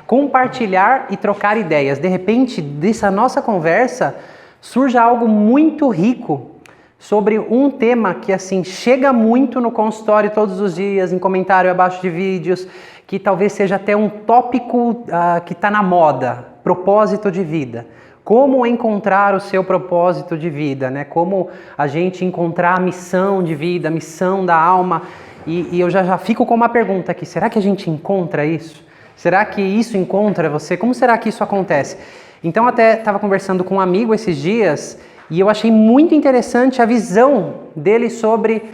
compartilhar e trocar ideias. De repente, dessa nossa conversa, surge algo muito rico sobre um tema que assim chega muito no consultório todos os dias, em comentário abaixo de vídeos, que talvez seja até um tópico que está na moda, propósito de vida. Como encontrar o seu propósito de vida, né? Como a gente encontrar a missão de vida, a missão da alma. E eu já fico com uma pergunta aqui, será que a gente encontra isso? Será que isso encontra você? Como será que isso acontece? Então até estava conversando com um amigo esses dias e eu achei muito interessante a visão dele sobre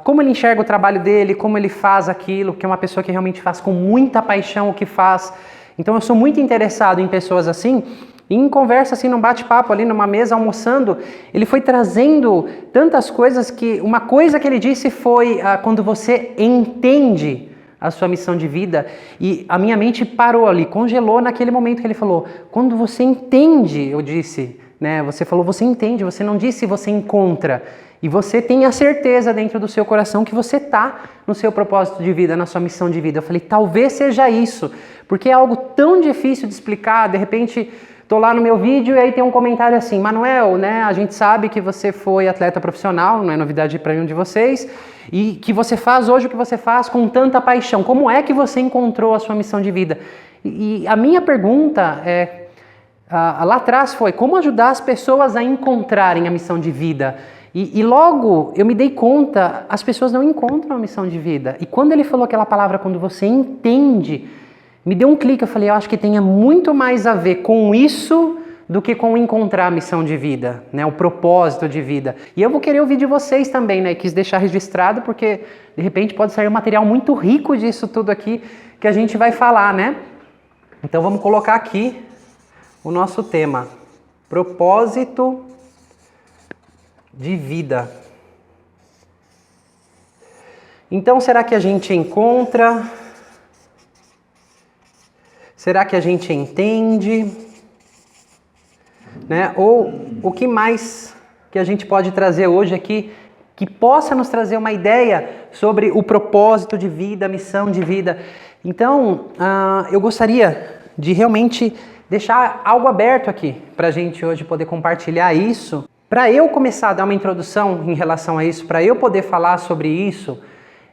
como ele enxerga o trabalho dele, como ele faz aquilo, que é uma pessoa que realmente faz com muita paixão o que faz. Então eu sou muito interessado em pessoas assim. E em conversa, assim, num bate-papo ali, numa mesa, almoçando, ele foi trazendo tantas coisas que... Uma coisa que ele disse foi quando você entende a sua missão de vida, e a minha mente parou ali, congelou naquele momento que ele falou. Quando você entende, eu disse, né? Você falou, você entende, você não disse você encontra. E você tem a certeza dentro do seu coração que você está no seu propósito de vida, na sua missão de vida. Eu falei, talvez seja isso, porque é algo tão difícil de explicar, de repente... Estou lá no meu vídeo e aí tem um comentário assim, Manuel, né, a gente sabe que você foi atleta profissional, não é novidade para nenhum de vocês, e que você faz hoje o que você faz com tanta paixão. Como é que você encontrou a sua missão de vida? E a minha pergunta lá atrás foi, como ajudar as pessoas a encontrarem a missão de vida? E logo eu me dei conta, as pessoas não encontram a missão de vida. E quando ele falou aquela palavra, quando você entende... Me deu um clique, eu falei, eu acho que tenha muito mais a ver com isso do que com encontrar a missão de vida, né? O propósito de vida. E eu vou querer ouvir de vocês também, né? Quis deixar registrado porque, de repente, pode sair um material muito rico disso tudo aqui que a gente vai falar, né? Então, vamos colocar aqui o nosso tema. Propósito de vida. Então, será que a gente encontra... Será que a gente entende? Né? Ou o que mais que a gente pode trazer hoje aqui que possa nos trazer uma ideia sobre o propósito de vida, a missão de vida? Então, eu gostaria de realmente deixar algo aberto aqui para a gente hoje poder compartilhar isso. Para eu começar a dar uma introdução em relação a isso, para eu poder falar sobre isso,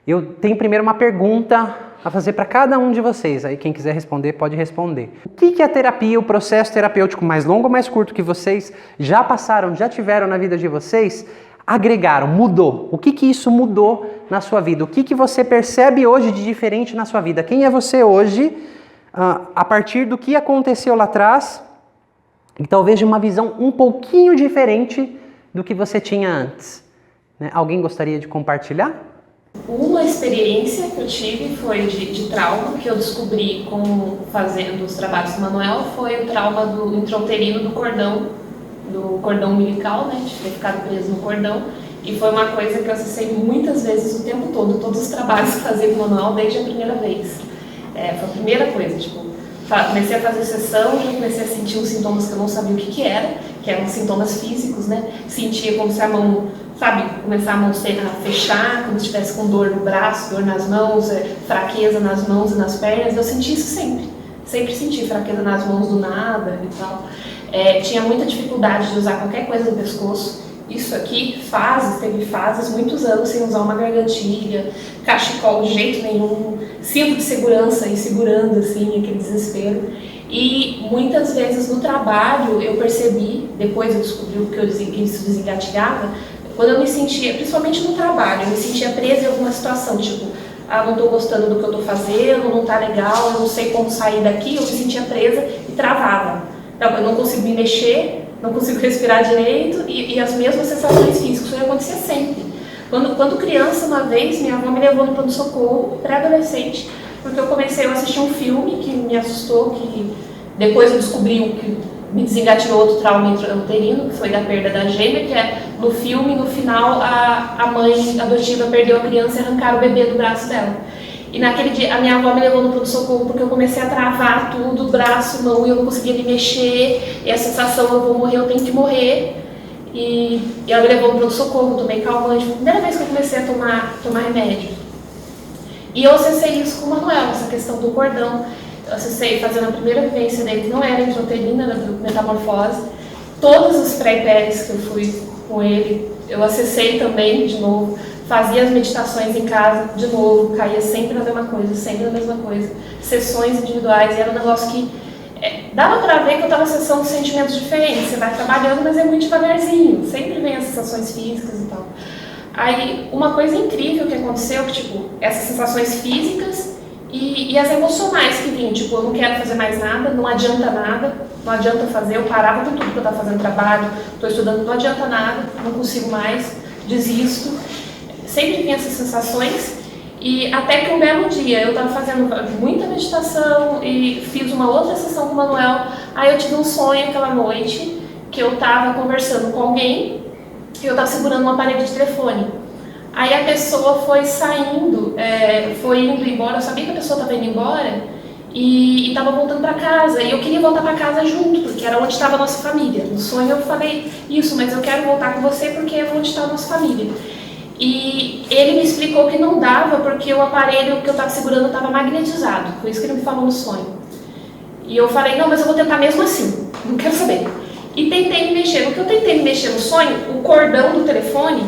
eu tenho primeiro uma pergunta a fazer para cada um de vocês. Aí quem quiser responder, pode responder. O que é a terapia, o processo terapêutico mais longo ou mais curto que vocês já passaram, já tiveram na vida de vocês, agregaram, mudou? O que isso mudou na sua vida? O que você percebe hoje de diferente na sua vida? Quem é você hoje, a partir do que aconteceu lá atrás, e talvez de uma visão um pouquinho diferente do que você tinha antes? Né? Alguém gostaria de compartilhar? Uma experiência que eu tive foi de trauma, que eu descobri fazendo os trabalhos do Manuel, foi o trauma do intrauterino do cordão umbilical, né, de ter ficado preso no cordão, e foi uma coisa que eu acessei muitas vezes o tempo todo, todos os trabalhos que fazia com o Manuel desde a primeira vez. Foi a primeira coisa, comecei a fazer sessão e comecei a sentir uns sintomas que eu não sabia o que eram sintomas físicos, né, sentia como se a mão... começar a mão a fechar, como se estivesse com dor no braço, dor nas mãos, fraqueza nas mãos e nas pernas. Eu senti isso sempre senti fraqueza nas mãos do nada e tal. Tinha muita dificuldade de usar qualquer coisa no pescoço. Isso aqui, teve fases, muitos anos sem usar uma gargantilha, cachecol de jeito nenhum, cinto de segurança e segurando assim, aquele desespero. E muitas vezes no trabalho eu percebi, depois eu descobri o que isso desengatilhava, quando eu me sentia, principalmente no trabalho, eu me sentia presa em alguma situação, não estou gostando do que eu estou fazendo, não está legal, eu não sei como sair daqui, eu me sentia presa e travava. Então, eu não consigo me mexer, não consigo respirar direito e as mesmas sensações físicas, isso acontecia sempre. Quando criança, uma vez, minha avó me levou no pronto-socorro, pré-adolescente, porque eu comecei a assistir um filme que me assustou, que depois eu descobri o que me desengatilhou outro trauma intrauterino, que foi da perda da gêmea, que é no filme, no final, a mãe adotiva perdeu a criança e arrancaram o bebê do braço dela. E naquele dia, a minha avó me levou no pronto-socorro porque eu comecei a travar tudo, braço, mão, e eu não conseguia me mexer, e a sensação, eu vou morrer, eu tenho que morrer. E ela me levou no pronto-socorro, tomei calmante, foi a primeira vez que eu comecei a tomar remédio. E eu acessei isso com o Manuel, essa questão do cordão. Eu acessei fazendo a primeira vivência dele, que não era intrauterina, era do Metamorfose. Todos os pré-IPRs que eu fui com ele, eu acessei também de novo, fazia as meditações em casa de novo, caía sempre na mesma coisa, sempre na mesma coisa. Sessões individuais, e era um negócio que dava pra ver que eu estava acessando sentimentos diferentes. Você vai trabalhando, mas é muito devagarzinho, sempre vem as sensações físicas e tal. Aí, uma coisa incrível que aconteceu, que, tipo, essas sensações físicas e as emocionais que vinham, tipo, eu não quero fazer mais nada, não adianta nada, não adianta fazer, eu parava com tudo que eu estava fazendo trabalho, estou estudando, não adianta nada, não consigo mais, desisto. Sempre vinha essas sensações, e até que um belo dia eu estava fazendo muita meditação e fiz uma outra sessão com o Manuel, aí eu tive um sonho aquela noite, que eu estava conversando com alguém, e eu estava segurando um aparelho de telefone. Aí a pessoa foi saindo, foi indo embora, eu sabia que a pessoa estava indo embora e estava voltando para casa. E eu queria voltar para casa junto, porque era onde estava a nossa família. No sonho eu falei isso, mas eu quero voltar com você porque é onde está a nossa família. E ele me explicou que não dava porque o aparelho que eu estava segurando estava magnetizado. Foi isso que ele me falou no sonho. E eu falei, não, mas eu vou tentar mesmo assim, não quero saber. E tentei me mexer. No que eu tentei me mexer no sonho, o cordão do telefone,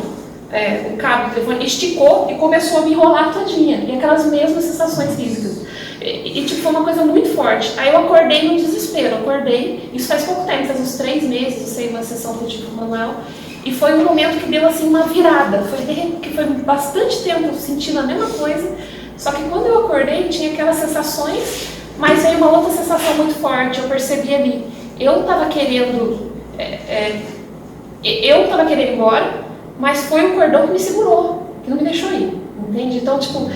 o cabo do telefone, esticou e começou a me enrolar todinha. E aquelas mesmas sensações físicas. Tipo, foi uma coisa muito forte. Aí eu acordei no desespero. Acordei, isso faz pouco tempo, faz uns 3 meses, eu sei, uma sessão que eu tive com o Manuel. E foi um momento que deu assim uma virada. Foi bastante tempo sentindo a mesma coisa. Só que quando eu acordei, tinha aquelas sensações, mas veio uma outra sensação muito forte. Eu percebi ali. Eu estava querendo ir embora, mas foi o cordão que me segurou, que não me deixou ir, entende? Então, tipo,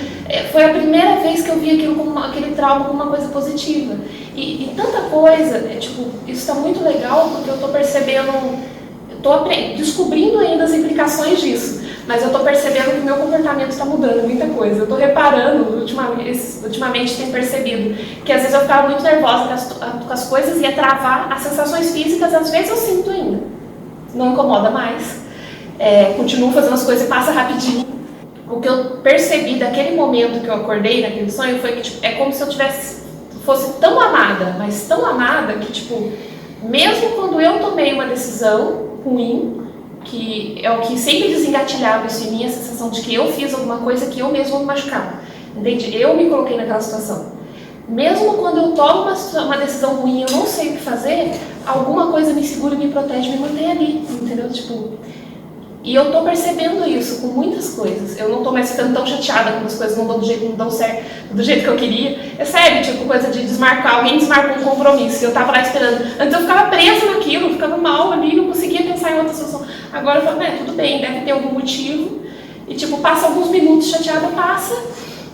foi a primeira vez que eu vi aquilo como aquele trauma como uma coisa positiva. E tanta coisa, tipo, isso está muito legal porque eu estou percebendo, estou descobrindo ainda as implicações disso, mas eu estou percebendo que o meu comportamento está mudando muita coisa. Eu estou reparando, ultimamente tenho percebido, que às vezes eu ficava muito nervosa com as coisas e ia travar as sensações físicas, às vezes eu sinto ainda. Não incomoda mais. Continuo fazendo as coisas e passa rapidinho. O que eu percebi daquele momento que eu acordei naquele sonho foi que tipo, é como se eu fosse tão amada, mas tão amada que tipo, mesmo quando eu tomei uma decisão ruim, que é o que sempre desengatilhava isso em mim, a sensação de que eu fiz alguma coisa que eu mesmo me machucava, entende? Eu me coloquei naquela situação. Mesmo quando eu tomo uma decisão ruim, eu não sei o que fazer, alguma coisa me segura, me protege, me mantém ali, entendeu? Tipo, e eu tô percebendo isso com muitas coisas. Eu não tô mais ficando tão chateada quando as coisas não dão certo do jeito que eu queria. É sério, tipo, coisa de desmarcar. Alguém desmarcou um compromisso e eu tava lá esperando. Antes eu ficava presa naquilo, eu ficava mal ali, não conseguia pensar em outra solução. Agora eu falo, tudo bem, deve ter algum motivo. E tipo, passa alguns minutos chateada, passa.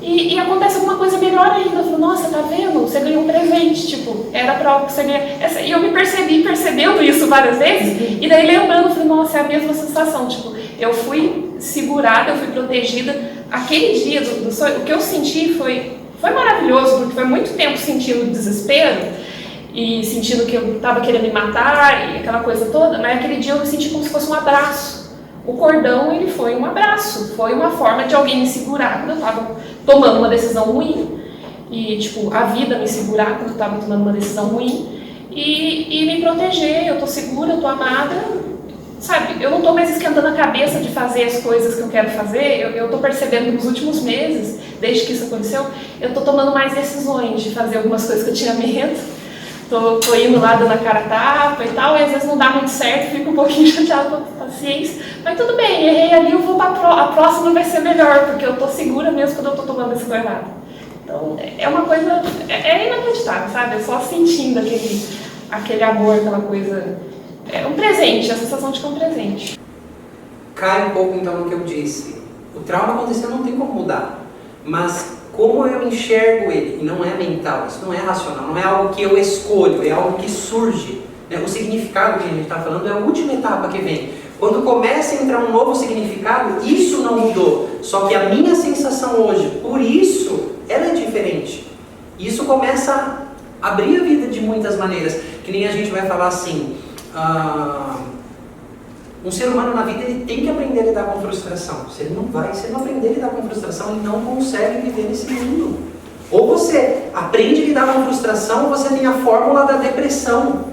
E acontece alguma coisa melhor ainda. Eu falo, nossa, tá vendo? Você ganhou um presente, tipo, era pra algo que você ganhou. E eu me percebendo isso várias vezes, e daí lembrando, eu falei, nossa, é a mesma sensação. Tipo, eu fui segurada, eu fui protegida. Aquele dia do sonho, o que eu senti foi maravilhoso, porque foi muito tempo sentindo desespero, e sentindo que eu tava querendo me matar, e aquela coisa toda, mas aquele dia eu me senti como se fosse um abraço. O cordão, ele foi um abraço, foi uma forma de alguém me segurar quando eu estava tomando uma decisão ruim, e tipo, a vida me segurar quando eu estava tomando uma decisão ruim, e me proteger. Eu tô segura, eu tô amada, sabe? Eu não tô mais esquentando a cabeça de fazer as coisas que eu quero fazer. Eu tô percebendo que nos últimos meses, desde que isso aconteceu, eu tô tomando mais decisões de fazer algumas coisas que eu tinha medo. Tô indo lá dando a cara a tapa e tal, e às vezes não dá muito certo, fico um pouquinho chateada com a paciência, mas tudo bem, errei ali, eu vou a próxima vai ser melhor, porque eu tô segura mesmo quando eu tô tomando esse errado. Então, é uma coisa, é inacreditável, sabe? É só sentindo aquele amor, aquela coisa, é um presente, a sensação de que é um presente. Cai um pouco então no que eu disse, o trauma aconteceu, não tem como mudar, mas como eu enxergo ele, e não é mental, isso não é racional, não é algo que eu escolho, é algo que surge. Né? O significado que a gente está falando é a última etapa que vem. Quando começa a entrar um novo significado, isso não mudou. Só que a minha sensação hoje, por isso, ela é diferente. Isso começa a abrir a vida de muitas maneiras. Que nem a gente vai falar assim, um ser humano na vida ele tem que aprender a lidar com frustração. Se ele não aprender a lidar com frustração, ele não consegue viver nesse mundo. Ou você aprende a lidar com frustração, ou você tem a fórmula da depressão,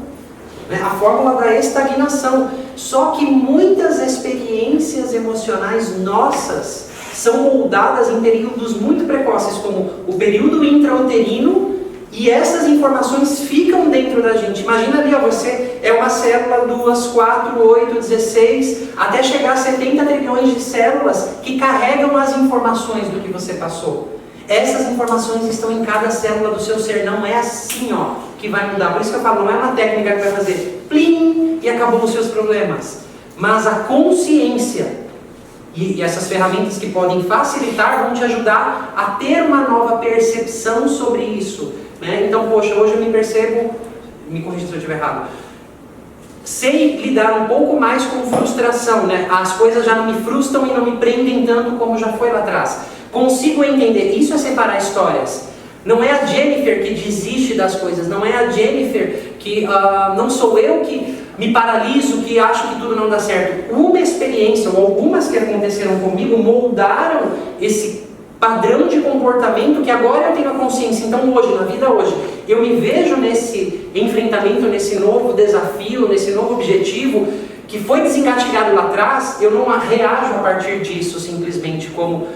né? A fórmula da estagnação. Só que muitas experiências emocionais nossas são moldadas em períodos muito precoces, como o período intrauterino, e essas informações ficam dentro da gente. Imagina ali, ó, você é uma célula, 2, 4, 8, 16, até chegar a 70 trilhões de células que carregam as informações do que você passou. Essas informações estão em cada célula do seu ser, não é assim, ó, que vai mudar. Por isso que eu falo, não é uma técnica que vai fazer plim e acabou os seus problemas. Mas a consciência e essas ferramentas que podem facilitar vão te ajudar a ter uma nova percepção sobre isso, né? Então, poxa, hoje eu me percebo, me corrija se eu estiver errado, sei lidar um pouco mais com frustração, né? As coisas já não me frustram e não me prendem tanto como já foi lá atrás. Consigo entender, isso é separar histórias. Não é a Jennifer que desiste das coisas, não é a Jennifer que, não sou eu que me paraliso, que acho que tudo não dá certo. Uma experiência, ou algumas que aconteceram comigo, moldaram esse padrão de comportamento que agora eu tenho a consciência. Então hoje, na vida hoje, eu me vejo nesse enfrentamento, nesse novo desafio, nesse novo objetivo, que foi desengatilhado lá atrás, eu não reajo a partir disso simplesmente como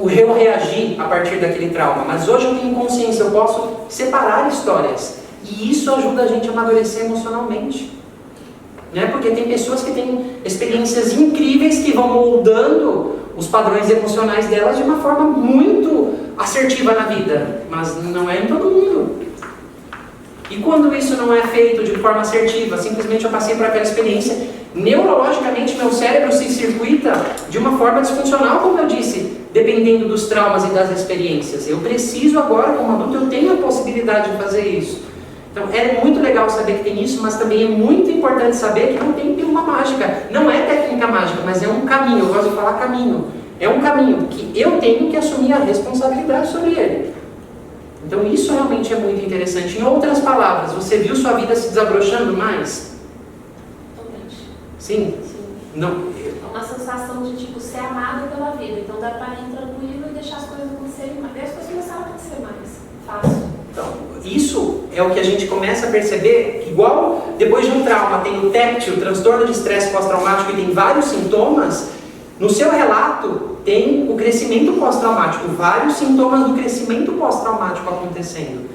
eu reagi a partir daquele trauma, mas hoje eu tenho consciência, eu posso separar histórias, e isso ajuda a gente a amadurecer emocionalmente, né? Porque tem pessoas que têm experiências incríveis que vão moldando os padrões emocionais delas de uma forma muito assertiva na vida, mas não é em todo mundo. E quando isso não é feito de forma assertiva, simplesmente eu passei por aquela experiência, neurologicamente meu cérebro se circuita de uma forma disfuncional, como eu disse, dependendo dos traumas e das experiências. Eu preciso agora, como adulto, eu tenho a possibilidade de fazer isso. Então é muito legal saber que tem isso, mas também é muito importante saber que não tem pílula mágica. Não é técnica mágica, mas é um caminho, eu gosto de falar caminho. É um caminho que eu tenho que assumir a responsabilidade sobre ele. Então isso realmente é muito interessante. Em outras palavras, você viu sua vida se desabrochando mais? Totalmente. Sim? Sim. Não. É uma sensação de tipo ser amado pela vida. Então dá pra ir tranquilo e deixar as coisas acontecerem mais. Daí as coisas começaram a acontecer mais. Fácil. Então, isso é o que a gente começa a perceber, igual depois de um trauma tem o TEPT, o transtorno de estresse pós-traumático, e tem vários sintomas. No seu relato tem o crescimento pós-traumático, vários sintomas do crescimento pós-traumático acontecendo.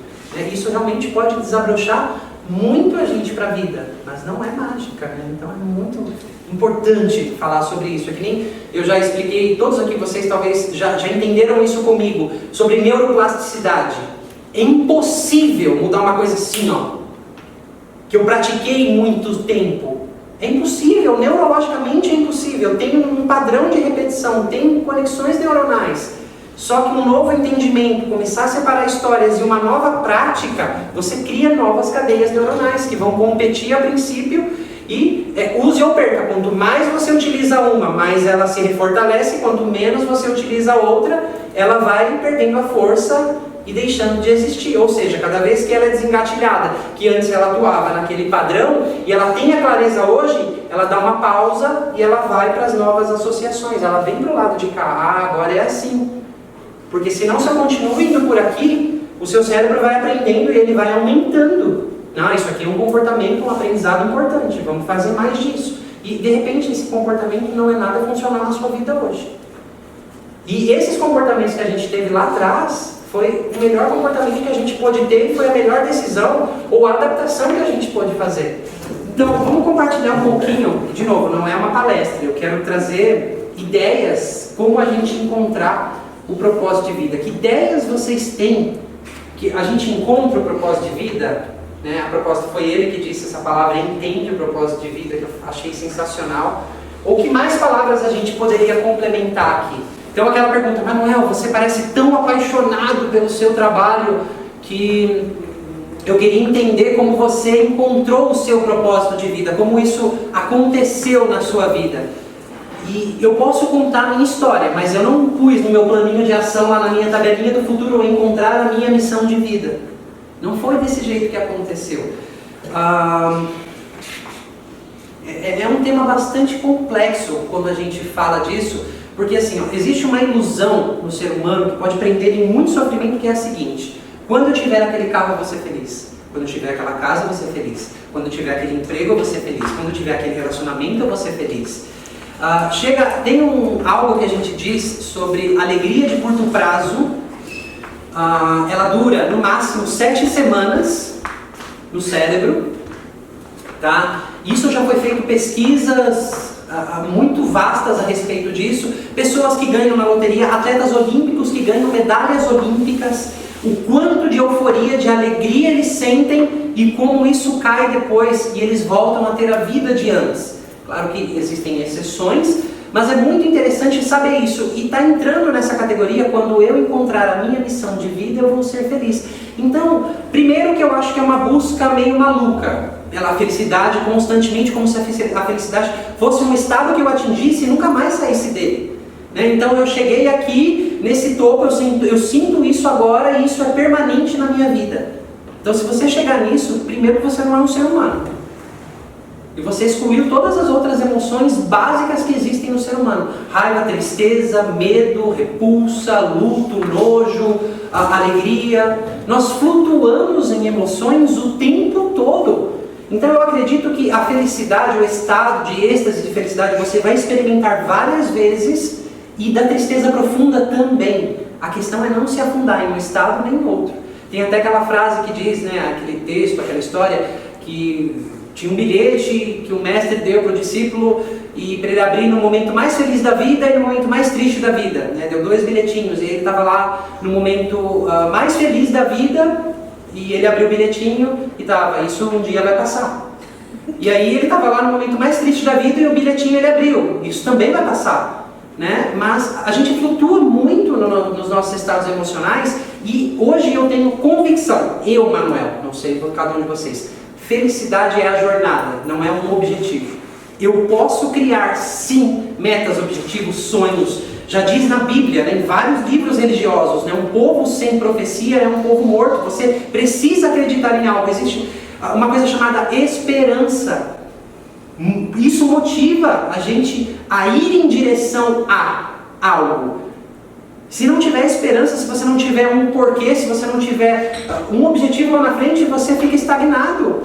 Isso realmente pode desabrochar muito a gente para a vida, mas não é mágica, né? Então é muito importante falar sobre isso. É que nem eu já expliquei, todos aqui vocês talvez já entenderam isso comigo, sobre neuroplasticidade. É impossível mudar uma coisa assim, ó, que eu pratiquei muito tempo. É impossível, neurologicamente é impossível. Eu tenho um padrão de repetição, tenho conexões neuronais. Só que um novo entendimento, começar a separar histórias e uma nova prática, você cria novas cadeias neuronais que vão competir a princípio e use ou perca. Quanto mais você utiliza uma, mais ela se refortalece, quanto menos você utiliza a outra, ela vai perdendo a força e deixando de existir. Ou seja, cada vez que ela é desengatilhada, que antes ela atuava naquele padrão, e ela tem a clareza hoje, ela dá uma pausa e ela vai para as novas associações, ela vem para o lado de cá, agora é assim. Porque senão, se eu continuo indo por aqui, o seu cérebro vai aprendendo e ele vai aumentando. Não, isso aqui é um comportamento, um aprendizado importante, vamos fazer mais disso. E de repente esse comportamento não é nada funcional na sua vida hoje. E esses comportamentos que a gente teve lá atrás, foi o melhor comportamento que a gente pôde ter e foi a melhor decisão ou adaptação que a gente pôde fazer. Então, vamos compartilhar um pouquinho, de novo, não é uma palestra, eu quero trazer ideias como a gente encontrar o propósito de vida. Que ideias vocês têm que a gente encontra o propósito de vida? Né? A propósito foi ele que disse essa palavra, entende o propósito de vida, que eu achei sensacional. Ou que mais palavras a gente poderia complementar aqui? Então aquela pergunta, Manuel, você parece tão apaixonado pelo seu trabalho que eu queria entender como você encontrou o seu propósito de vida, como isso aconteceu na sua vida. E eu posso contar a minha história, mas eu não pus no meu planinho de ação lá na minha tabelinha do futuro encontrar a minha missão de vida. Não foi desse jeito que aconteceu. É um tema bastante complexo quando a gente fala disso, Porque assim, ó, existe uma ilusão no ser humano que pode prender em muito sofrimento, que é a seguinte: quando eu tiver aquele carro eu vou ser feliz, quando eu tiver aquela casa eu vou ser feliz, quando eu tiver aquele emprego eu vou ser feliz, quando eu tiver aquele relacionamento eu vou ser feliz. Tem algo que a gente diz sobre alegria de curto prazo. Ela dura no máximo 7 semanas no cérebro, tá? Isso já foi feito pesquisas muito vastas a respeito disso. Pessoas que ganham na loteria, atletas olímpicos que ganham medalhas olímpicas, o quanto de euforia, de alegria eles sentem e como isso cai depois e eles voltam a ter a vida de antes. Claro que existem exceções, mas é muito interessante saber isso. E está entrando nessa categoria: quando eu encontrar a minha missão de vida, eu vou ser feliz. Então, primeiro que eu acho que é uma busca meio maluca pela felicidade constantemente, como se a felicidade fosse um estado que eu atingisse e nunca mais saísse dele. Né? Então eu cheguei aqui, nesse topo, eu sinto isso agora e isso é permanente na minha vida. Então se você chegar nisso, primeiro você não é um ser humano. E você excluiu todas as outras emoções básicas que existem no ser humano. Raiva, tristeza, medo, repulsa, luto, nojo, alegria. Nós flutuamos em emoções o tempo todo. Então eu acredito que a felicidade, o estado de êxtase de felicidade, você vai experimentar várias vezes, e da tristeza profunda também. A questão é não se afundar em um estado nem em outro. Tem até aquela frase que diz, né, aquele texto, aquela história, que tinha um bilhete que o mestre deu para o discípulo e para ele abrir no momento mais feliz da vida e no momento mais triste da vida. Né? Deu 2 bilhetinhos e ele estava lá no momento mais feliz da vida e ele abriu o bilhetinho e estava: isso um dia vai passar. E aí ele estava lá no momento mais triste da vida e o bilhetinho ele abriu: isso também vai passar. Né? Mas a gente flutua muito nos nossos estados emocionais e hoje eu tenho convicção, eu, Manuel, não sei por cada um de vocês, felicidade é a jornada, não é um objetivo. Eu posso criar, sim, metas, objetivos, sonhos. Já diz na Bíblia, né, em vários livros religiosos, né, um povo sem profecia é um povo morto. Você precisa acreditar em algo. Existe uma coisa chamada esperança. Isso motiva a gente a ir em direção a algo. Se não tiver esperança, se você não tiver um porquê, se você não tiver um objetivo lá na frente, você fica estagnado.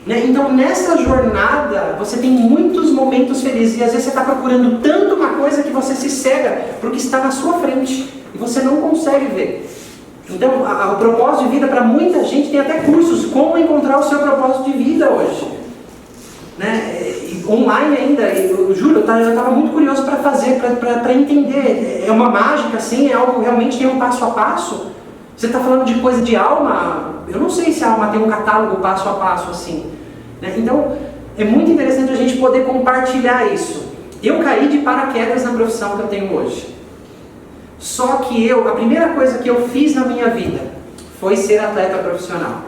Né? Então nessa jornada você tem muitos momentos felizes e às vezes você está procurando tanto uma coisa que você se cega porque está na sua frente e você não consegue ver. Então o propósito de vida para muita gente tem até cursos como encontrar o seu propósito de vida hoje. Né? Online ainda, eu juro, eu estava muito curioso para fazer, para entender. É uma mágica assim, é algo realmente tem um passo a passo. Você está falando de coisa de alma, eu não sei se a alma tem um catálogo passo a passo assim. Né? Então, é muito interessante a gente poder compartilhar isso. Eu caí de paraquedas na profissão que eu tenho hoje. Só que a primeira coisa que eu fiz na minha vida foi ser atleta profissional.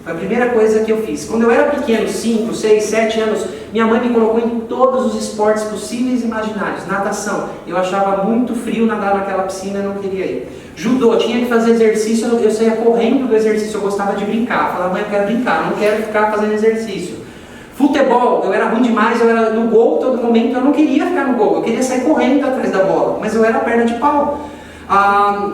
Foi a primeira coisa que eu fiz. Quando eu era pequeno, 5, 6, 7 anos, minha mãe me colocou em todos os esportes possíveis e imaginários. Natação, eu achava muito frio nadar naquela piscina, não queria ir. Judô, tinha que fazer exercício, eu saía correndo do exercício, eu gostava de brincar. Eu falava: mãe, eu quero brincar, não quero ficar fazendo exercício. Futebol, eu era ruim demais, eu era no gol todo momento, eu não queria ficar no gol, eu queria sair correndo atrás da bola, mas eu era perna de pau.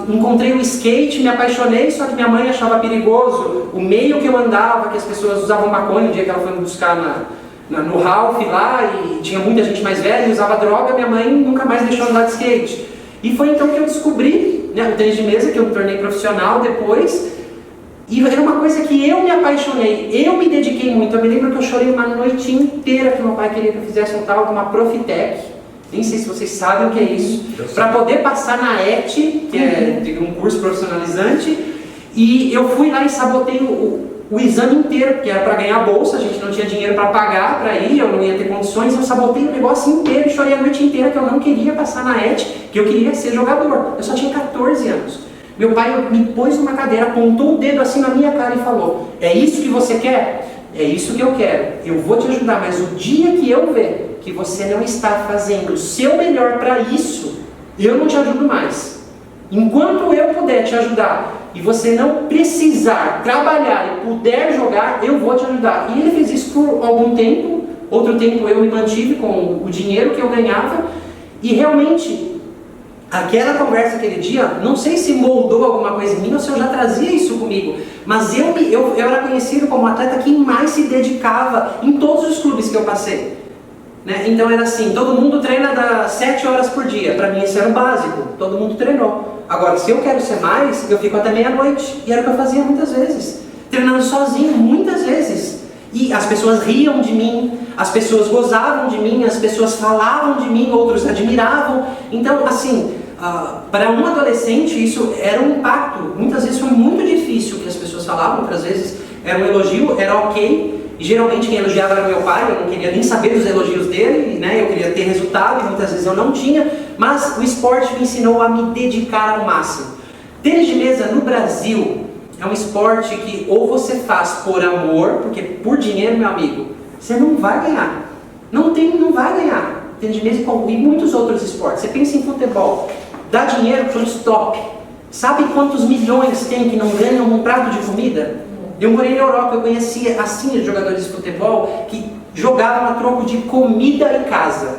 Encontrei o skate, me apaixonei, só que minha mãe achava perigoso o meio que eu andava, que as pessoas usavam maconha. Um dia que ela foi me buscar no Ralph lá, e tinha muita gente mais velha e usava droga, minha mãe nunca mais deixou andar de skate. E foi então que eu descobri, né, o tênis de mesa, que eu me tornei profissional depois. E era uma coisa que eu me apaixonei, eu me dediquei muito. Eu me lembro que eu chorei uma noite inteira que meu pai queria que eu fizesse um tal de uma Profitec. Nem sei se vocês sabem o que é isso. Para poder passar na ET, que é um curso profissionalizante. E eu fui lá e sabotei o exame inteiro, porque era para ganhar a bolsa, a gente não tinha dinheiro para pagar, para ir, eu não ia ter condições. Eu sabotei o negócio inteiro e chorei a noite inteira que eu não queria passar na ET, que eu queria ser jogador. Eu só tinha 14 anos. Meu pai me pôs numa cadeira, apontou o dedo assim na minha cara e falou: é isso que você quer? É isso que eu quero. Eu vou te ajudar, mas o dia que eu ver que você não está fazendo o seu melhor para isso, eu não te ajudo mais. Enquanto eu puder te ajudar e você não precisar trabalhar e puder jogar, eu vou te ajudar. E ele fez isso por algum tempo. Outro tempo eu me mantive com o dinheiro que eu ganhava. E realmente Aquela conversa aquele dia, não sei se moldou alguma coisa em mim ou se eu já trazia isso comigo, mas eu era conhecido como o atleta que mais se dedicava em todos os clubes que eu passei. Né? Então era assim, todo mundo treina 7 horas por dia, para mim isso era o básico, todo mundo treinou. Agora, se eu quero ser mais, eu fico até meia-noite, e era o que eu fazia muitas vezes, treinando sozinho, muitas vezes. E as pessoas riam de mim, as pessoas gozavam de mim, as pessoas falavam de mim, outros admiravam. Então, assim, para um adolescente isso era um impacto. Muitas vezes foi muito difícil o que as pessoas falavam, outras vezes era um elogio, era ok. E geralmente quem elogiava era meu pai, eu não queria nem saber dos elogios dele, né? Eu queria ter resultado e muitas vezes eu não tinha. Mas o esporte me ensinou a me dedicar ao máximo. Tênis de mesa no Brasil é um esporte que ou você faz por amor, porque por dinheiro, meu amigo, você não vai ganhar. Não vai ganhar. Tênis de mesa e muitos outros esportes. Você pensa em futebol, dá dinheiro para o stop. Sabe quantos milhões tem que não ganham um prato de comida? Eu morei na Europa, eu conhecia assim os jogadores de futebol que jogavam a troco de comida e casa.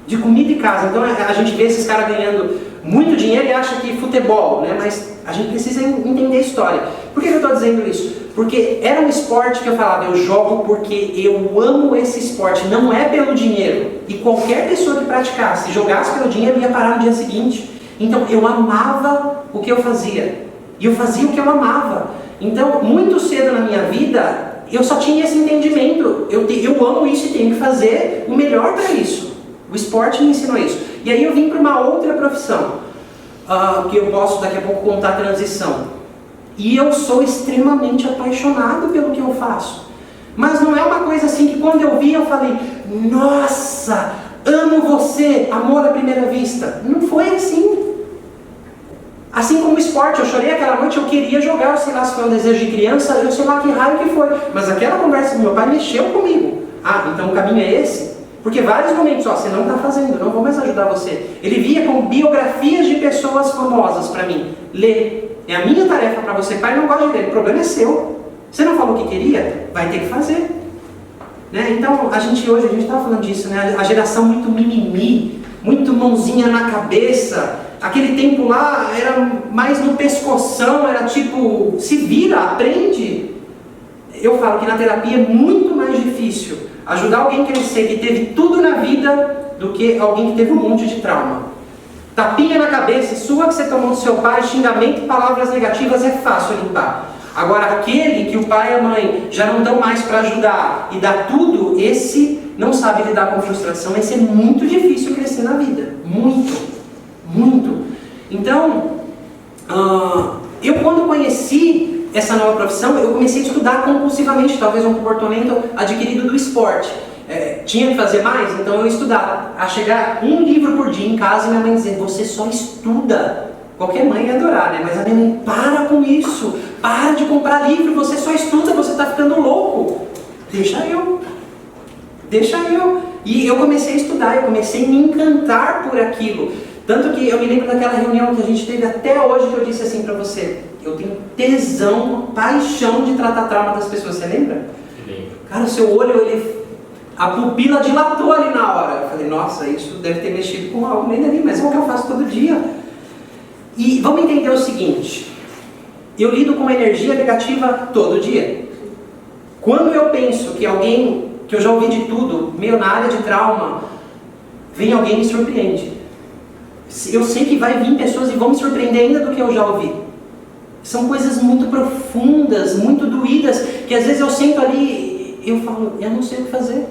De comida e casa. Então a gente vê esses caras ganhando muito dinheiro e acha que futebol, né? Mas a gente precisa entender a história. Por que eu estou dizendo isso? Porque era um esporte que eu falava, eu jogo porque eu amo esse esporte, não é pelo dinheiro. E qualquer pessoa que praticasse, jogasse pelo dinheiro, ia parar no dia seguinte. Então eu amava o que eu fazia. E eu fazia o que eu amava. Então, muito cedo na minha vida, eu só tinha esse entendimento. Eu amo isso e tenho que fazer o melhor para isso. O esporte me ensinou isso. E aí eu vim para uma outra profissão, que eu posso daqui a pouco contar a transição. E eu sou extremamente apaixonado pelo que eu faço. Mas não é uma coisa assim que quando eu vi eu falei, nossa, amo você, amor à primeira vista. Não foi assim. Assim como o esporte, eu chorei aquela noite, eu queria jogar, eu sei lá se foi um desejo de criança, eu sei lá que raio que foi. Mas aquela conversa com meu pai mexeu comigo. Então o caminho é esse? Porque vários momentos, você não está fazendo, não vou mais ajudar você. Ele via com biografias de pessoas famosas para mim. Lê. É a minha tarefa para você, pai, não gosta de ler, o problema é seu. Você não falou que queria? Vai ter que fazer. Né? Então, a gente estava falando disso, né? A geração muito mimimi, muito mãozinha na cabeça. Aquele tempo lá era mais no pescoção, era tipo, se vira, aprende. Eu falo que na terapia é muito mais difícil ajudar alguém a crescer que teve tudo na vida do que alguém que teve um monte de trauma. Tapinha na cabeça, sua que você tomou do seu pai, xingamento e palavras negativas é fácil limpar. Agora aquele que o pai e a mãe já não dão mais para ajudar e dá tudo, esse não sabe lidar com frustração, esse é muito difícil crescer na vida. Muito. Então, eu quando conheci essa nova profissão, eu comecei a estudar compulsivamente, talvez um comportamento adquirido do esporte. Tinha que fazer mais, então eu estudava. A chegar um livro por dia em casa e minha mãe dizendo, você só estuda. Qualquer mãe ia adorar, né? Mas a minha mãe, para com isso, para de comprar livro, você só estuda, você está ficando louco. Deixa eu. E eu comecei a estudar, eu comecei a me encantar por aquilo. Tanto que eu me lembro daquela reunião que a gente teve até hoje, que eu disse assim para você, eu tenho tesão, paixão de tratar trauma das pessoas, você lembra? Lembro. Cara, o seu olho, a pupila dilatou ali na hora. Eu falei, nossa, isso deve ter mexido com algo nem ali, mas é o que eu faço todo dia. E vamos entender o seguinte, eu lido com energia negativa todo dia. Quando eu penso que alguém, que eu já ouvi de tudo, meio na área de trauma, vem alguém e me surpreende. Eu sei que vai vir pessoas e vão me surpreender ainda do que eu já ouvi. São coisas muito profundas, muito doídas, que às vezes eu sento ali e eu falo, eu não sei o que fazer.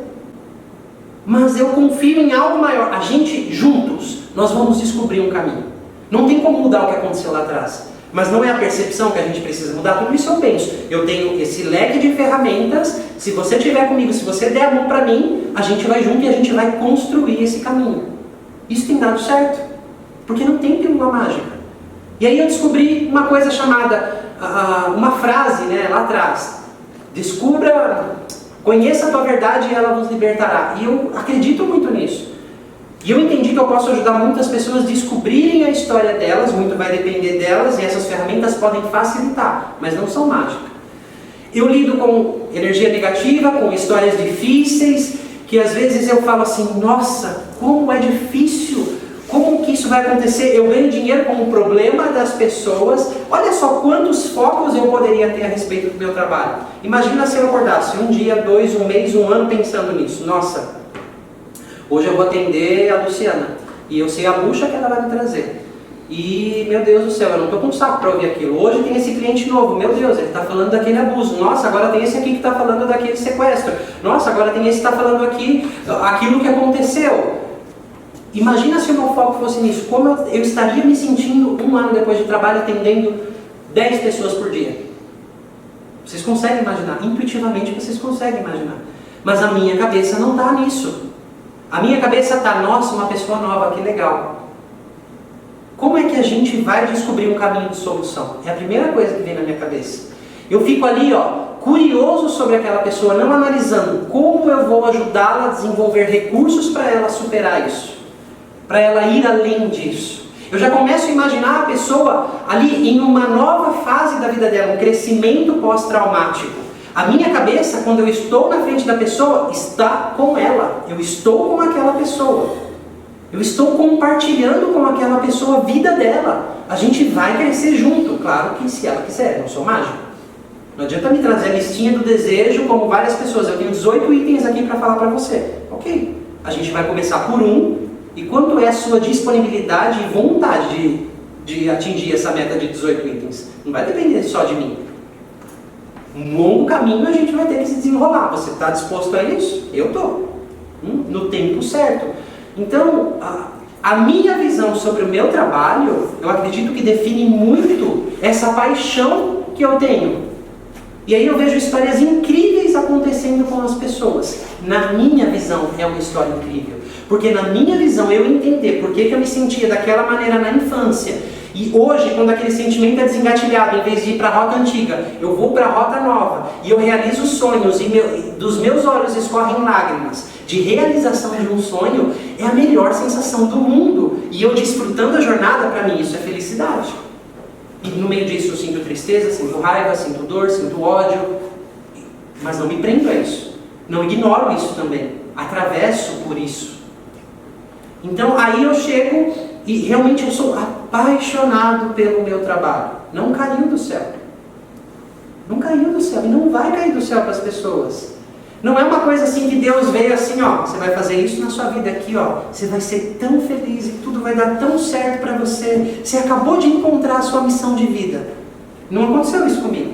Mas eu confio em algo maior. A gente, juntos, nós vamos descobrir um caminho. Não tem como mudar o que aconteceu lá atrás. Mas não é a percepção que a gente precisa mudar. Tudo isso eu penso. Eu tenho esse leque de ferramentas. Se você estiver comigo, se você der a mão para mim, a gente vai junto e a gente vai construir esse caminho. Isso tem dado certo. Porque não tem pílula mágica. E aí eu descobri uma coisa chamada, uma frase, né, lá atrás. Conheça a tua verdade e ela vos libertará. E eu acredito muito nisso. E eu entendi que eu posso ajudar muitas pessoas a descobrirem a história delas, muito vai depender delas, e essas ferramentas podem facilitar, mas não são mágicas. Eu lido com energia negativa, com histórias difíceis, que às vezes eu falo assim, nossa, como é difícil, como que isso isso vai acontecer, eu ganho dinheiro com o problema das pessoas. Olha só quantos focos eu poderia ter a respeito do meu trabalho. Imagina se eu acordasse um dia, 2, um mês, um ano pensando nisso. Nossa, hoje eu vou atender a Luciana e eu sei a bucha que ela vai me trazer. E, meu Deus do céu, eu não estou com saco para ouvir aquilo. Hoje tem esse cliente novo, meu Deus, ele está falando daquele abuso. Nossa, agora tem esse aqui que está falando daquele sequestro. Nossa, agora tem esse que está falando aqui aquilo que aconteceu. Imagina se o meu foco fosse nisso. Como eu estaria me sentindo um ano depois de trabalho atendendo 10 pessoas por dia? Vocês conseguem imaginar? Intuitivamente vocês conseguem imaginar. Mas a minha cabeça não está nisso. A minha cabeça está, nossa, uma pessoa nova, que legal. Como é que a gente vai descobrir um caminho de solução? É a primeira coisa que vem na minha cabeça. Eu fico ali, curioso sobre aquela pessoa, não analisando como eu vou ajudá-la a desenvolver recursos para ela superar isso, para ela ir além disso. Eu já começo a imaginar a pessoa ali em uma nova fase da vida dela, um crescimento pós-traumático. A minha cabeça, quando eu estou na frente da pessoa, está com ela. Eu estou com aquela pessoa. Eu estou compartilhando com aquela pessoa a vida dela. A gente vai crescer junto, claro que se ela quiser, eu não sou mágico. Não adianta me trazer a listinha do desejo como várias pessoas. Eu tenho 18 itens aqui para falar para você. Ok, a gente vai começar por um. E quanto é a sua disponibilidade e vontade de atingir essa meta de 18 itens? Não vai depender só de mim. Um longo caminho a gente vai ter que se desenrolar. Você está disposto a isso? Eu estou. No tempo certo. Então, a minha visão sobre o meu trabalho, eu acredito que define muito essa paixão que eu tenho. E aí eu vejo histórias incríveis acontecendo com as pessoas. Na minha visão, é uma história incrível. Porque na minha visão, eu entender por que eu me sentia daquela maneira na infância. E hoje, quando aquele sentimento é desengatilhado, em vez de ir para a rota antiga, eu vou para a rota nova. E eu realizo sonhos, e dos meus olhos escorrem lágrimas. De realização de um sonho, é a melhor sensação do mundo. E eu desfrutando a jornada, para mim, isso é felicidade. E no meio disso eu sinto tristeza, sinto raiva, sinto dor, sinto ódio. Mas não me prendo a isso. Não ignoro isso também. Atravesso por isso. Então aí eu chego e realmente eu sou apaixonado pelo meu trabalho. Não caiu do céu. Não caiu do céu. E não vai cair do céu para as pessoas. Não é uma coisa assim que Deus veio assim, você vai fazer isso na sua vida aqui, você vai ser tão feliz e tudo vai dar tão certo para você. Você acabou de encontrar a sua missão de vida. Não aconteceu isso comigo.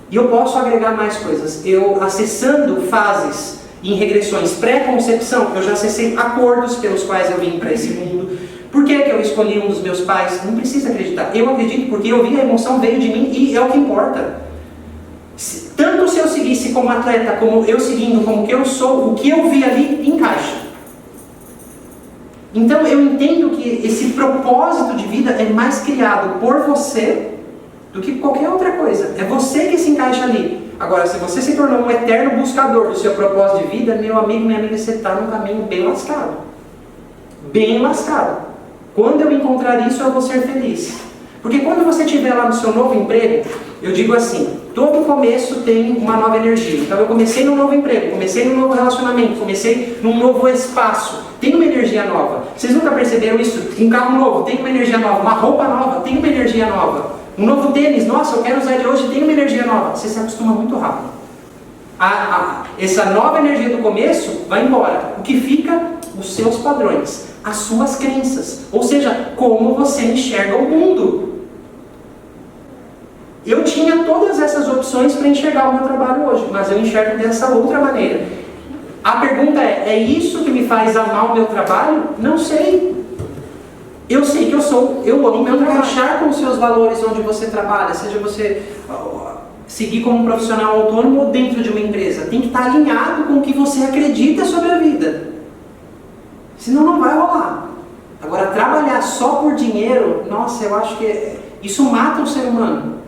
E eu posso agregar mais coisas. Eu, acessando fases em regressões pré-concepção, eu já acessei acordos pelos quais eu vim para esse mundo. Por que eu escolhi um dos meus pais? Não precisa acreditar. Eu acredito porque eu vi a emoção veio de mim e é o que importa. Tanto se eu seguisse como atleta, como eu seguindo como que eu sou, o que eu vi ali encaixa. Então eu entendo que esse propósito de vida é mais criado por você do que qualquer outra coisa. É você que se encaixa ali. Agora, se você se tornou um eterno buscador do seu propósito de vida, meu amigo, minha amiga, você está num caminho bem lascado. Bem lascado. Quando eu encontrar isso, eu vou ser feliz. Porque quando você estiver lá no seu novo emprego, eu digo assim, todo começo tem uma nova energia. Então eu comecei num novo emprego, comecei num novo relacionamento, comecei num novo espaço. Tem uma energia nova. Vocês nunca perceberam isso? Um carro novo, tem uma energia nova. Uma roupa nova, tem uma energia nova. Um novo tênis, nossa, eu quero usar ele hoje, tem uma energia nova. Você se acostuma muito rápido. Essa nova energia do começo vai embora. O que fica? Os seus padrões, as suas crenças. Ou seja, como você enxerga o mundo. Eu tinha todas essas opções para enxergar o meu trabalho hoje, mas eu enxergo dessa outra maneira. A pergunta é isso que me faz amar o meu trabalho? Não sei. Eu sei que eu amo encaixar com os seus valores onde você trabalha, seja você seguir como um profissional autônomo ou dentro de uma empresa. Tem que estar alinhado com o que você acredita sobre a vida. Senão não vai rolar. Agora, trabalhar só por dinheiro, nossa, eu acho que isso mata o ser humano.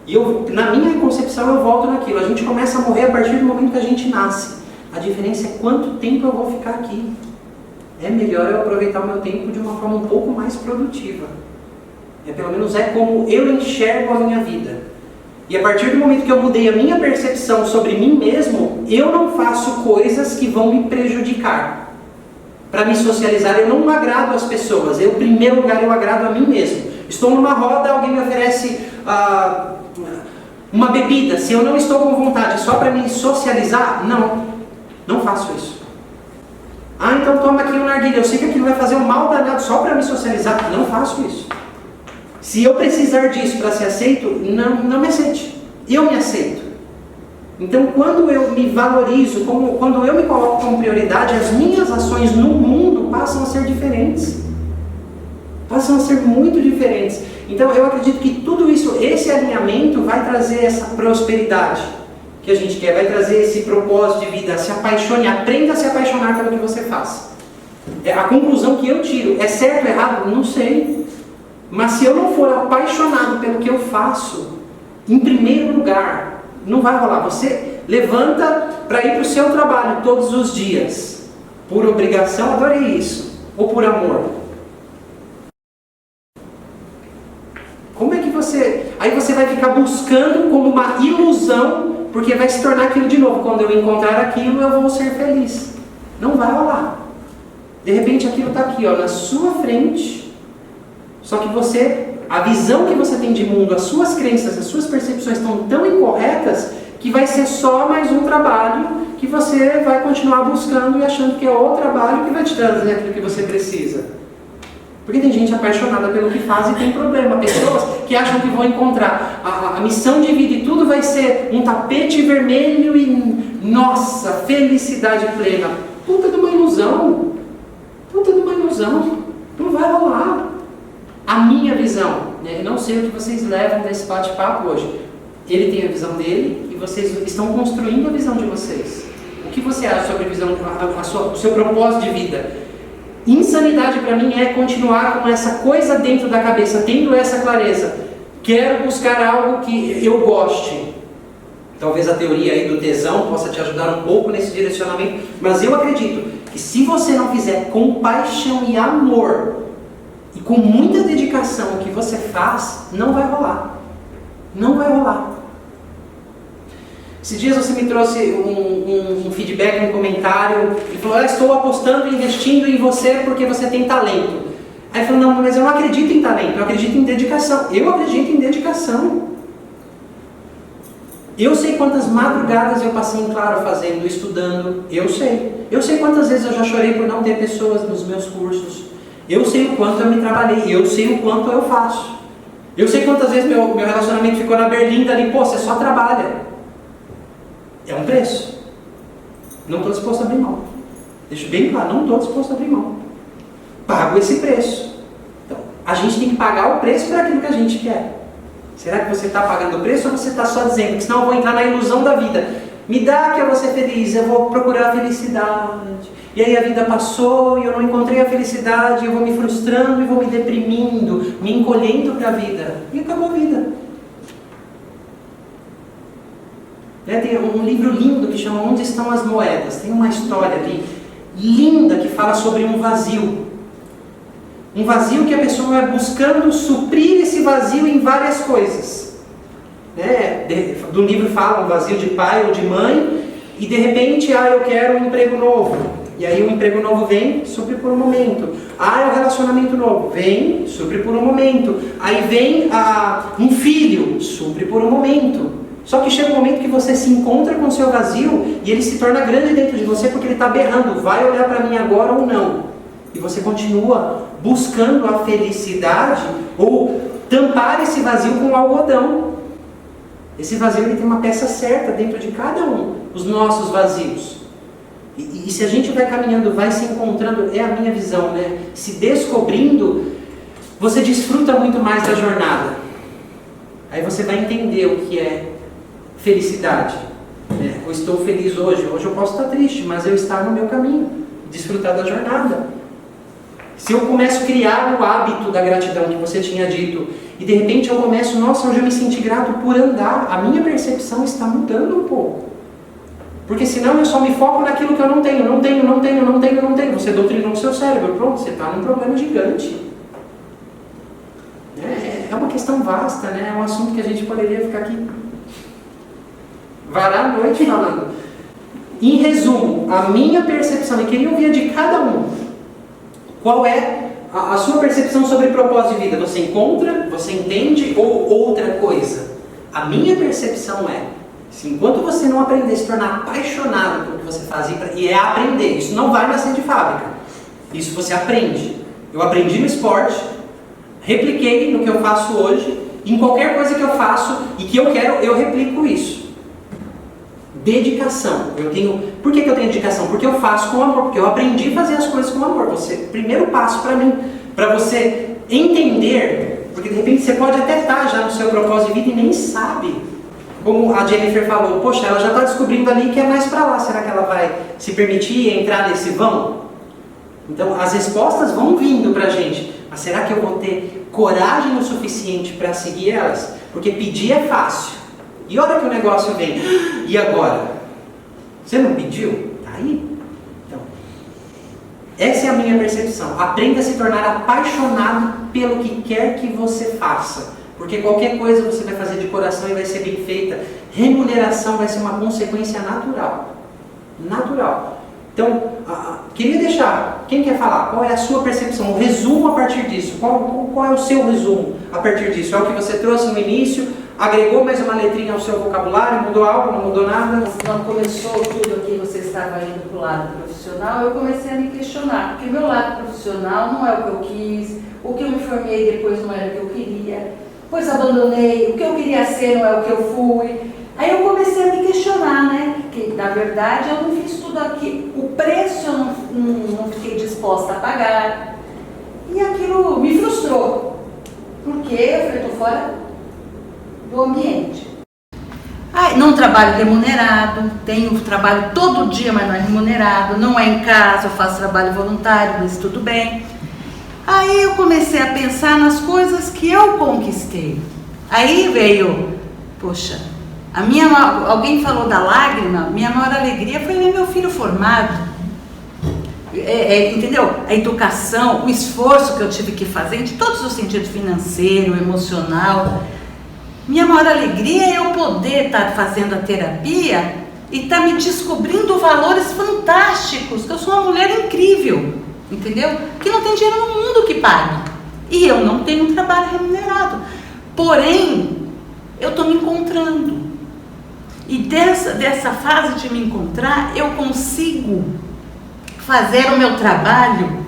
E na minha concepção eu volto naquilo. A gente começa a morrer a partir do momento que a gente nasce. A diferença é quanto tempo eu vou ficar aqui. É melhor eu aproveitar o meu tempo de uma forma um pouco mais produtiva. Pelo menos é como eu enxergo a minha vida. E a partir do momento que eu mudei a minha percepção sobre mim mesmo, eu não faço coisas que vão me prejudicar. para me socializar. Eu não agrado as pessoas. Em primeiro lugar, eu agrado a mim mesmo. Estou numa roda, alguém me oferece uma bebida. Se eu não estou com vontade só para me socializar, não faço isso. Então toma aqui um narguilé. Eu sei que aquilo vai fazer um mal danado só para me socializar. Não faço isso. Se eu precisar disso para ser aceito, não me aceite. Eu me aceito. Então, quando eu me valorizo, quando eu me coloco como prioridade, as minhas ações no mundo passam a ser diferentes. Passam a ser muito diferentes. Então, eu acredito que tudo isso, esse alinhamento vai trazer essa prosperidade que a gente quer, vai trazer esse propósito de vida. Se apaixone, aprenda a se apaixonar pelo que você faz. A conclusão que eu tiro, é certo ou errado? Não sei. Mas se eu não for apaixonado pelo que eu faço, em primeiro lugar, não vai rolar. Você levanta para ir para o seu trabalho todos os dias, por obrigação, adorei isso, ou por amor. Como é que você... Aí você vai ficar buscando como uma ilusão, porque vai se tornar aquilo de novo. Quando eu encontrar aquilo, eu vou ser feliz. Não vai rolar. De repente aquilo está aqui, na sua frente. Só que a visão que você tem de mundo, as suas crenças, as suas percepções estão tão incorretas que vai ser só mais um trabalho que você vai continuar buscando e achando que é o trabalho que vai te trazer aquilo que você precisa. Porque tem gente apaixonada pelo que faz e tem problema. Pessoas que acham que vão encontrar a missão de vida e tudo vai ser um tapete vermelho e, nossa, felicidade plena. Puta de uma ilusão. Puta de uma ilusão. Não vai rolar. A minha visão, eu não sei o que vocês levam desse bate-papo hoje. Ele tem a visão dele e vocês estão construindo a visão de vocês. O que você acha sobre a visão, o seu propósito de vida? Insanidade para mim é continuar com essa coisa dentro da cabeça, tendo essa clareza. Quero buscar algo que eu goste. Talvez a teoria aí do tesão possa te ajudar um pouco nesse direcionamento, mas eu acredito que se você não fizer com paixão e amor, e com muita dedicação o que você faz, não vai rolar. Não vai rolar. Esses dias você me trouxe um feedback, um comentário, e falou, estou apostando e investindo em você porque você tem talento. Aí falou, não, mas eu não acredito em talento, eu acredito em dedicação. Eu acredito em dedicação. Eu sei quantas madrugadas eu passei em claro fazendo, estudando, eu sei. Eu sei quantas vezes eu já chorei por não ter pessoas nos meus cursos. Eu sei o quanto eu me trabalhei, eu sei o quanto eu faço. Eu sei quantas vezes meu relacionamento ficou na berlinda ali, você só trabalha. É um preço. Não estou disposto a abrir mão. Deixo bem claro, não estou disposto a abrir mão. Pago esse preço. Então, a gente tem que pagar o preço para aquilo que a gente quer. Será que você está pagando o preço ou você está só dizendo? Porque senão eu vou entrar na ilusão da vida. Me dá que eu vou ser feliz, eu vou procurar a felicidade. E aí a vida passou e eu não encontrei a felicidade, eu vou me frustrando e vou me deprimindo, me encolhendo para a vida. E acabou a vida. Tem um livro lindo que chama Onde Estão as Moedas. Tem uma história ali, linda, que fala sobre um vazio. Um vazio que a pessoa vai buscando suprir esse vazio em várias coisas. Do livro fala um vazio de pai ou de mãe, e de repente, eu quero um emprego novo. E aí o emprego novo vem, supre por um momento. É o relacionamento novo, vem, supre por um momento. Aí vem um filho, supre por um momento. Só que chega um momento que você se encontra com o seu vazio e ele se torna grande dentro de você porque ele está berrando, vai olhar para mim agora ou não. E você continua buscando a felicidade ou tampar esse vazio com algodão. Esse vazio ele tem uma peça certa dentro de cada um, os nossos vazios. E se a gente vai caminhando, vai se encontrando, é a minha visão, se descobrindo, você desfruta muito mais da jornada. Aí você vai entender o que é felicidade. Eu estou feliz hoje eu posso estar triste, mas eu estar no meu caminho, desfrutar da jornada. Se eu começo a criar o hábito da gratidão que você tinha dito, e de repente eu começo, hoje eu me senti grato por andar, a minha percepção está mudando um pouco. Porque senão eu só me foco naquilo que eu não tenho. Você doutrinou o seu cérebro, pronto, você está num problema gigante. É uma questão vasta, é um assunto que a gente poderia ficar aqui varar a noite falando. Em resumo, a minha percepção, e queria ouvir de cada um, Qual é a sua percepção sobre propósito de vida? Você encontra, você entende ou outra coisa? A minha percepção é, se enquanto você não aprender a se tornar apaixonado pelo que você faz, e é aprender, isso não vai nascer de fábrica, isso você aprende. Eu aprendi no esporte, repliquei no que eu faço hoje, em qualquer coisa que eu faço e que eu quero, eu replico isso. Dedicação. Por que eu tenho dedicação? Porque eu faço com amor, porque eu aprendi a fazer as coisas com amor. Primeiro passo para mim, para você entender, porque de repente você pode até estar já no seu propósito de vida e nem sabe. Como a Jennifer falou, poxa, ela já está descobrindo ali que é mais para lá. Será que ela vai se permitir entrar nesse vão? Então as respostas vão vindo para a gente. Mas será que eu vou ter coragem o suficiente para seguir elas? Porque pedir é fácil. E a hora que o negócio vem, e agora? Você não pediu? Tá aí. Então, essa é a minha percepção. Aprenda a se tornar apaixonado pelo que quer que você faça. Porque qualquer coisa você vai fazer de coração e vai ser bem feita. Remuneração vai ser uma consequência natural. Natural. Então, queria deixar, quem quer falar? Qual é a sua percepção? O resumo a partir disso. Qual é o seu resumo a partir disso? É o que você trouxe no início? Agregou mais uma letrinha ao seu vocabulário? Mudou algo? Não mudou nada? Quando começou tudo aqui, você estava indo para o lado profissional, eu comecei a me questionar. Porque o meu lado profissional não é o que eu quis, o que eu me formei depois não era o que eu queria, depois abandonei, o que eu queria ser não é o que eu fui. Aí eu comecei a me questionar, né? Que na verdade eu não fiz tudo aqui, o preço eu não fiquei disposta a pagar. E aquilo me frustrou. Porque eu falei, estou fora do ambiente. Não trabalho remunerado, tenho trabalho todo dia, mas não é remunerado, não é em casa, eu faço trabalho voluntário, mas tudo bem. Aí eu comecei a pensar nas coisas que eu conquistei. Aí veio, poxa, alguém falou da lágrima, minha maior alegria foi ver meu filho formado. Entendeu? A educação, o esforço que eu tive que fazer, de todos os sentidos, financeiro, emocional. Minha maior alegria é eu poder estar fazendo a terapia e estar me descobrindo valores fantásticos, que eu sou uma mulher incrível, entendeu? Que não tem dinheiro no mundo que pague. E eu não tenho um trabalho remunerado. Porém, eu estou me encontrando. E dessa fase de me encontrar, eu consigo fazer o meu trabalho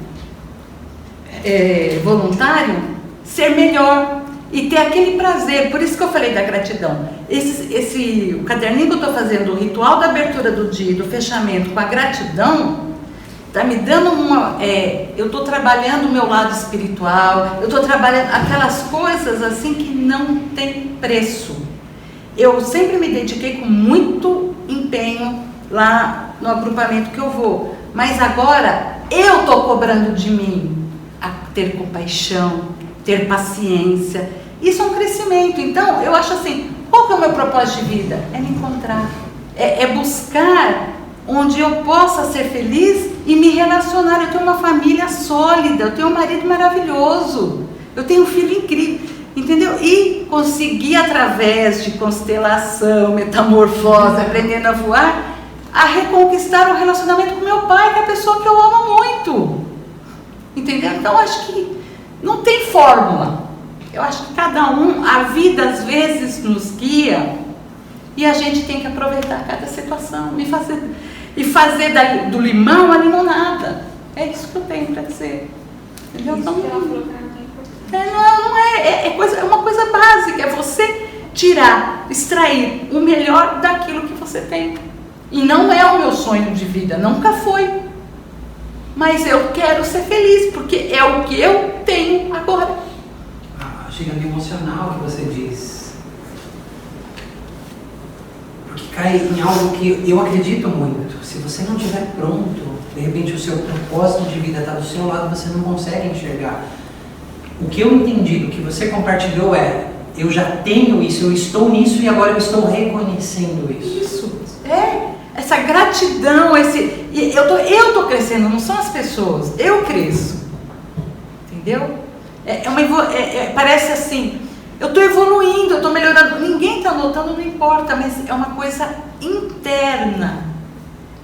voluntário ser melhor. E ter aquele prazer, por isso que eu falei da gratidão. O caderninho que eu estou fazendo, o ritual da abertura do dia e do fechamento com a gratidão, está me dando eu estou trabalhando o meu lado espiritual, eu estou trabalhando aquelas coisas assim que não tem preço. Eu sempre me dediquei com muito empenho lá no agrupamento que eu vou, mas agora eu estou cobrando de mim a ter compaixão, ter paciência. Isso é um crescimento. Então, eu acho assim, qual que é o meu propósito de vida? É me encontrar. É buscar onde eu possa ser feliz e me relacionar. Eu tenho uma família sólida, eu tenho um marido maravilhoso, eu tenho um filho incrível, entendeu? E conseguir, através de constelação, metamorfose, aprendendo a voar, a reconquistar o relacionamento com meu pai, que é a pessoa que eu amo muito. Entendeu? Então, acho que não tem fórmula. Eu acho que cada a vida às vezes nos guia e a gente tem que aproveitar cada situação e fazer do limão a limonada. É isso que eu tenho para dizer. Entendeu? Então, é uma coisa básica, é você extrair o melhor daquilo que você tem. E não é o meu sonho de vida, nunca foi. Mas eu quero ser feliz, porque é o que eu tenho agora. Chega no emocional que você diz. Porque cai em algo que eu acredito muito. Se você não estiver pronto, de repente o seu propósito de vida está do seu lado, você não consegue enxergar. O que eu entendi do que você compartilhou eu já tenho isso, eu estou nisso e agora eu estou reconhecendo isso. Isso, essa gratidão, eu estou crescendo, não são as pessoas, eu cresço. Entendeu? Parece assim, eu estou evoluindo, eu estou melhorando, ninguém está notando, não importa, mas é uma coisa interna.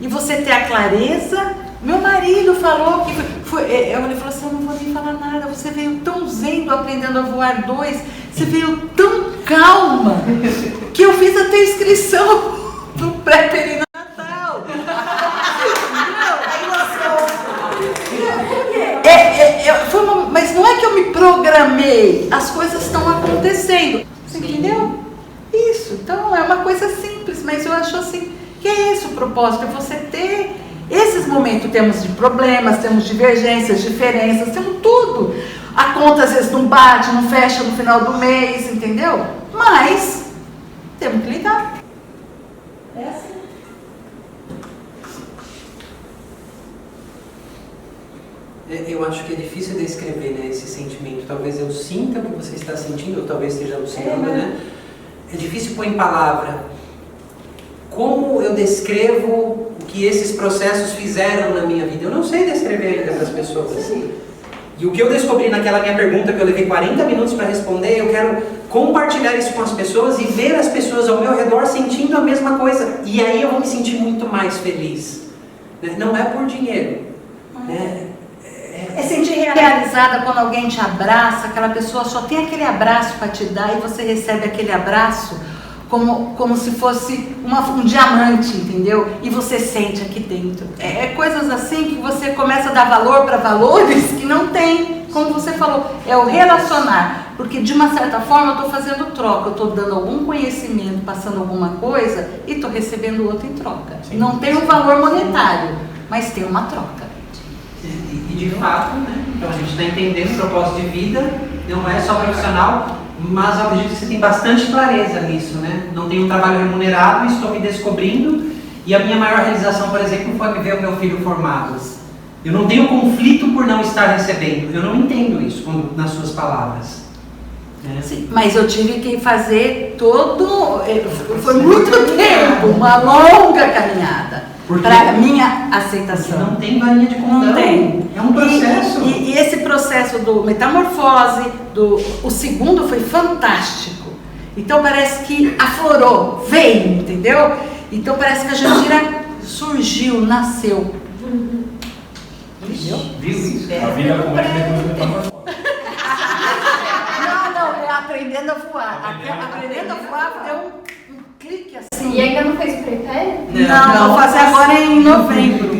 E você ter a clareza Meu marido falou que ele falou assim, eu não vou nem falar nada, você veio tão zen do Aprendendo a Voar 2, você veio tão calma, que eu fiz até inscrição do pré-perinatal. Mas não é que eu me programei, as coisas estão acontecendo. Você entendeu? Isso, então é uma coisa simples, mas eu acho assim, que é esse o propósito, é você ter esses momentos. Temos de problemas, temos divergências, diferenças, temos tudo. A conta às vezes não bate, não fecha no final do mês, entendeu? Mas temos que lidar. É assim. Eu acho que é difícil descrever, né, esse sentimento. Talvez eu sinta o que você está sentindo, ou talvez esteja alucinando, né? É difícil pôr em palavra. Como eu descrevo o que esses processos fizeram na minha vida? Eu não sei descrever ainda para as pessoas. E o que eu descobri naquela minha pergunta, que eu levei 40 minutos para responder, eu quero compartilhar isso com as pessoas e ver as pessoas ao meu redor sentindo a mesma coisa. E aí eu vou me sentir muito mais feliz. Não é por dinheiro. É sentir realizada quando alguém te abraça, aquela pessoa só tem aquele abraço para te dar e você recebe aquele abraço como se fosse um diamante, entendeu? E você sente aqui dentro. É coisas assim que você começa a dar valor para valores que não tem, como você falou, é o relacionar. Porque de uma certa forma eu estou fazendo troca, eu estou dando algum conhecimento, passando alguma coisa e estou recebendo outro em troca. Sim. Não tem um valor monetário, mas tem uma troca. E de fato, né? Então a gente está entendendo o propósito de vida, não é só profissional, mas eu acredito que você tem bastante clareza nisso, né? Não tenho um trabalho remunerado, estou me descobrindo, e a minha maior realização, por exemplo, foi ver o meu filho formado. Eu não tenho conflito por não estar recebendo, eu não entendo isso nas suas palavras. Sim, mas eu tive que fazer foi muito tempo, uma longa caminhada para minha aceitação. Não tem varinha de condão. Não tem. É um processo. E esse processo do metamorfose, o segundo foi fantástico. Então parece que aflorou, veio, entendeu? Então parece que a Jandira surgiu, nasceu. Entendeu? Viu isso? A vida começa depois do metamorfose. Aprendendo a voar. Aprendendo a voar deu um clique assim. E ainda não fez o pré-pé? Não, vou fazer agora em novembro.